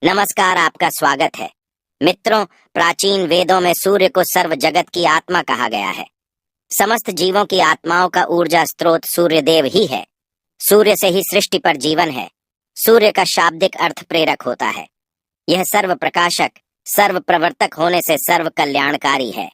नमस्कार, आपका स्वागत है। मित्रों, प्राचीन वेदों में सूर्य को सर्व जगत की आत्मा कहा गया है। समस्त जीवों की आत्माओं का ऊर्जा स्रोत सूर्य देव ही है। सूर्य से ही सृष्टि पर जीवन है। सूर्य का शाब्दिक अर्थ प्रेरक होता है। यह सर्व प्रकाशक, सर्व प्रवर्तक होने से सर्व कल्याणकारी है।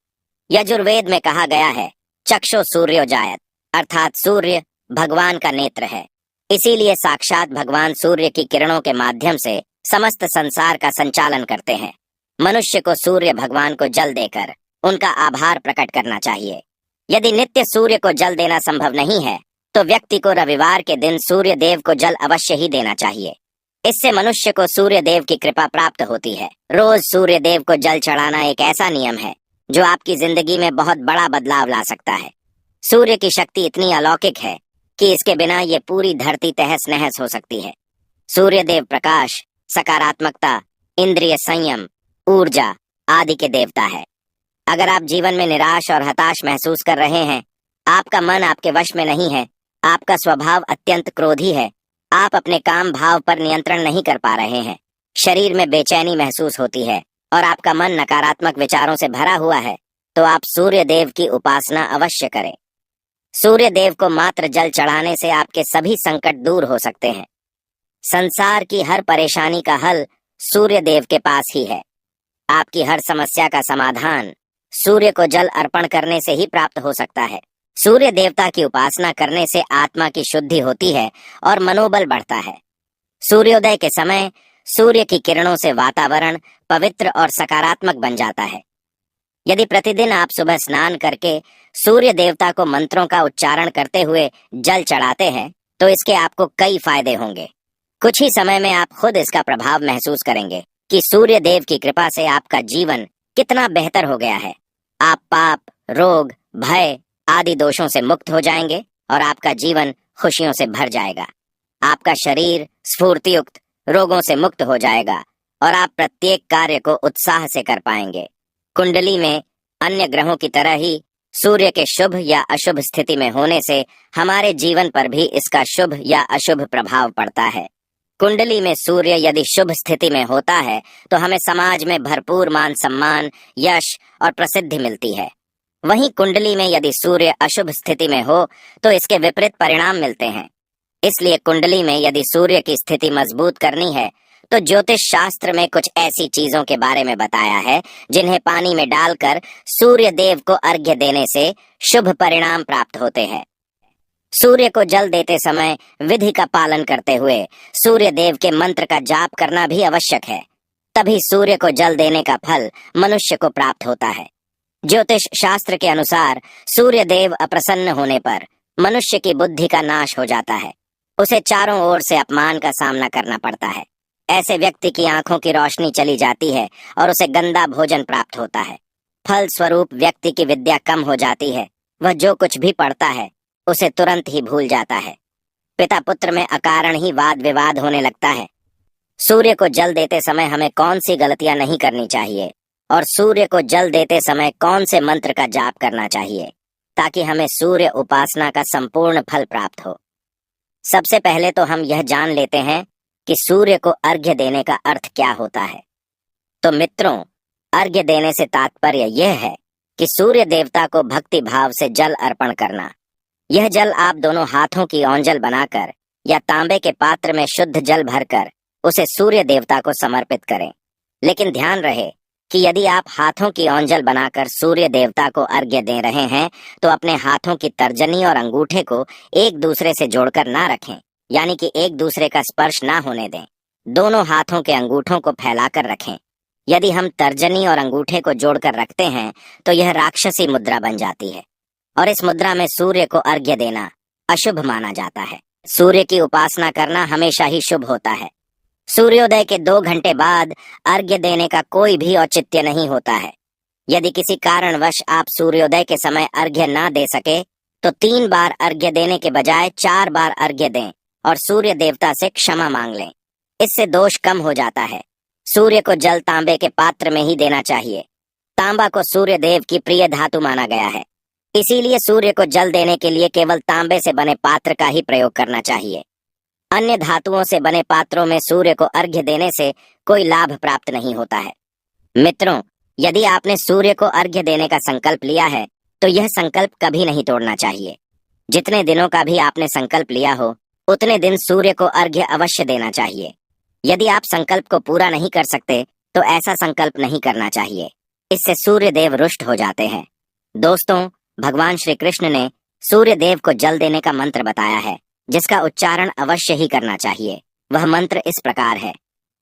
यजुर्वेद में कहा गया है, चक्षु सूर्योजायत, अर्थात सूर्य भगवान का नेत्र है। इसीलिए साक्षात भगवान सूर्य की किरणों के माध्यम से समस्त संसार का संचालन करते हैं। मनुष्य को सूर्य भगवान को जल देकर उनका आभार प्रकट करना चाहिए। यदि नित्य सूर्य को जल देना संभव नहीं है, तो व्यक्ति को रविवार के दिन सूर्य देव को जल अवश्य ही देना चाहिए। इससे मनुष्य को सूर्य देव की कृपा प्राप्त होती है। रोज सूर्य देव को जल चढ़ाना एक ऐसा नियम है जो आपकी जिंदगी में बहुत बड़ा बदलाव ला सकता है। सूर्य की शक्ति इतनी अलौकिक है कि इसके बिना ये पूरी धरती तहस नहस हो सकती है। सूर्य देव प्रकाश, सकारात्मकता, इंद्रिय संयम, ऊर्जा आदि के देवता है। अगर आप जीवन में निराश और हताश महसूस कर रहे हैं, आपका मन आपके वश में नहीं है, आपका स्वभाव अत्यंत क्रोधी है, आप अपने काम भाव पर नियंत्रण नहीं कर पा रहे हैं, शरीर में बेचैनी महसूस होती है और आपका मन नकारात्मक विचारों से भरा हुआ है, तो आप सूर्य देव की उपासना अवश्य करें। सूर्य देव को मात्र जल चढ़ाने से आपके सभी संकट दूर हो सकते हैं। संसार की हर परेशानी का हल सूर्य देव के पास ही है। आपकी हर समस्या का समाधान सूर्य को जल अर्पण करने से ही प्राप्त हो सकता है। सूर्य देवता की उपासना करने से आत्मा की शुद्धि होती है और मनोबल बढ़ता है। सूर्योदय के समय सूर्य की किरणों से वातावरण पवित्र और सकारात्मक बन जाता है। यदि प्रतिदिन आप सुबह स्नान करके सूर्य देवता को मंत्रों का उच्चारण करते हुए जल चढ़ाते हैं, तो इसके आपको कई फायदे होंगे। कुछ ही समय में आप खुद इसका प्रभाव महसूस करेंगे कि सूर्य देव की कृपा से आपका जीवन कितना बेहतर हो गया है। आप पाप, रोग, भय आदि दोषों से मुक्त हो जाएंगे और आपका जीवन खुशियों से भर जाएगा। आपका शरीर स्फूर्तियुक्त, रोगों से मुक्त हो जाएगा और आप प्रत्येक कार्य को उत्साह से कर पाएंगे। कुंडली में अन्य ग्रहों की तरह ही सूर्य के शुभ या अशुभ स्थिति में होने से हमारे जीवन पर भी इसका शुभ या अशुभ प्रभाव पड़ता है। कुंडली में सूर्य यदि शुभ स्थिति में होता है, तो हमें समाज में भरपूर मान सम्मान, यश और प्रसिद्धि मिलती है। वहीं कुंडली में यदि सूर्य अशुभ स्थिति में हो, तो इसके विपरीत परिणाम मिलते हैं। इसलिए कुंडली में यदि सूर्य की स्थिति मजबूत करनी है, तो ज्योतिष शास्त्र में कुछ ऐसी चीजों के बारे में बताया है जिन्हें पानी में डालकर सूर्य देव को अर्घ्य देने से शुभ परिणाम प्राप्त होते हैं। सूर्य को जल देते समय विधि का पालन करते हुए सूर्य देव के मंत्र का जाप करना भी आवश्यक है। तभी सूर्य को जल देने का फल मनुष्य को प्राप्त होता है। ज्योतिष शास्त्र के अनुसार सूर्य देव अप्रसन्न होने पर मनुष्य की बुद्धि का नाश हो जाता है। उसे चारों ओर से अपमान का सामना करना पड़ता है। ऐसे व्यक्ति की आंखों की रोशनी चली जाती है और उसे गंदा भोजन प्राप्त होता है। फल स्वरूप व्यक्ति की विद्या कम हो जाती है। वह जो कुछ भी पढ़ता है उसे तुरंत ही भूल जाता है। पिता पुत्र में अकारण ही वाद विवाद होने लगता है। सूर्य को जल देते समय हमें कौन सी गलतियां नहीं करनी चाहिए और सूर्य को जल देते समय कौन से मंत्र का जाप करना चाहिए, ताकि हमें सूर्य उपासना का संपूर्ण फल प्राप्त हो। सबसे पहले तो हम यह जान लेते हैं कि सूर्य को अर्घ्य देने का अर्थ क्या होता है। तो मित्रों, अर्घ्य देने से तात्पर्य यह है कि सूर्य देवता को भक्ति भाव से जल अर्पण करना। यह जल आप दोनों हाथों की औंजल बनाकर या तांबे के पात्र में शुद्ध जल भरकर उसे सूर्य देवता को समर्पित करें। लेकिन ध्यान रहे कि यदि आप हाथों की औंजल बनाकर सूर्य देवता को अर्घ्य दे रहे हैं, तो अपने हाथों की तर्जनी और अंगूठे को एक दूसरे से जोड़कर ना रखें, यानी कि एक दूसरे का स्पर्श ना होने दें। दोनों हाथों के अंगूठों को फैलाकर रखें। यदि हम तर्जनी और अंगूठे को जोड़कर रखते हैं, तो यह राक्षसी मुद्रा बन जाती है और इस मुद्रा में सूर्य को अर्घ्य देना अशुभ माना जाता है। सूर्य की उपासना करना हमेशा ही शुभ होता है। सूर्योदय के 2 घंटे बाद अर्घ्य देने का कोई भी औचित्य नहीं होता है। यदि किसी कारणवश आप सूर्योदय के समय अर्घ्य ना दे सके, तो 3 बार अर्घ्य देने के बजाय 4 बार अर्घ्य दें और सूर्य देवता से क्षमा मांग लें। इससे दोष कम हो जाता है। सूर्य को जल तांबे के पात्र में ही देना चाहिए। तांबा को सूर्य देव की प्रिय धातु माना गया है। इसीलिए सूर्य को जल देने के लिए केवल तांबे से बने पात्र का ही प्रयोग करना चाहिए। अन्य धातुओं से बने पात्रों में सूर्य को अर्घ्य देने से कोई लाभ प्राप्त नहीं होता है। मित्रों, यदि आपने सूर्य को अर्घ्य देने का संकल्प लिया है तो यह संकल्प कभी नहीं तोड़ना चाहिए। जितने दिनों का भी आपने संकल्प लिया हो उतने दिन सूर्य को अर्घ्य अवश्य देना चाहिए। यदि आप संकल्प को पूरा नहीं कर सकते तो ऐसा संकल्प नहीं करना चाहिए, इससे सूर्य देव रुष्ट हो जाते हैं। दोस्तों, भगवान श्री कृष्ण ने सूर्य देव को जल देने का मंत्र बताया है, जिसका उच्चारण अवश्य ही करना चाहिए। वह मंत्र इस प्रकार है,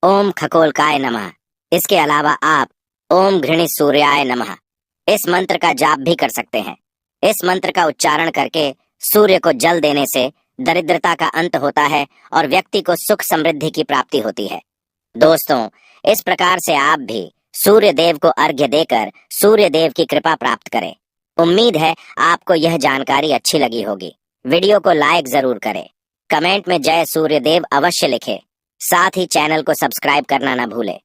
ओम खगोलकाय नमः। इसके अलावा आप ओम घृणी सूर्याय नमः इस मंत्र का जाप भी कर सकते हैं। इस मंत्र का उच्चारण करके सूर्य को जल देने से दरिद्रता का अंत होता है और व्यक्ति को सुख समृद्धि की प्राप्ति होती है। दोस्तों, इस प्रकार से आप भी सूर्य देव को अर्घ्य देकर सूर्य देव की कृपा प्राप्त करें। उम्मीद है आपको यह जानकारी अच्छी लगी होगी। वीडियो को लाइक जरूर करें, कमेंट में जय सूर्य देव अवश्य लिखें, साथ ही चैनल को सब्सक्राइब करना न भूलें।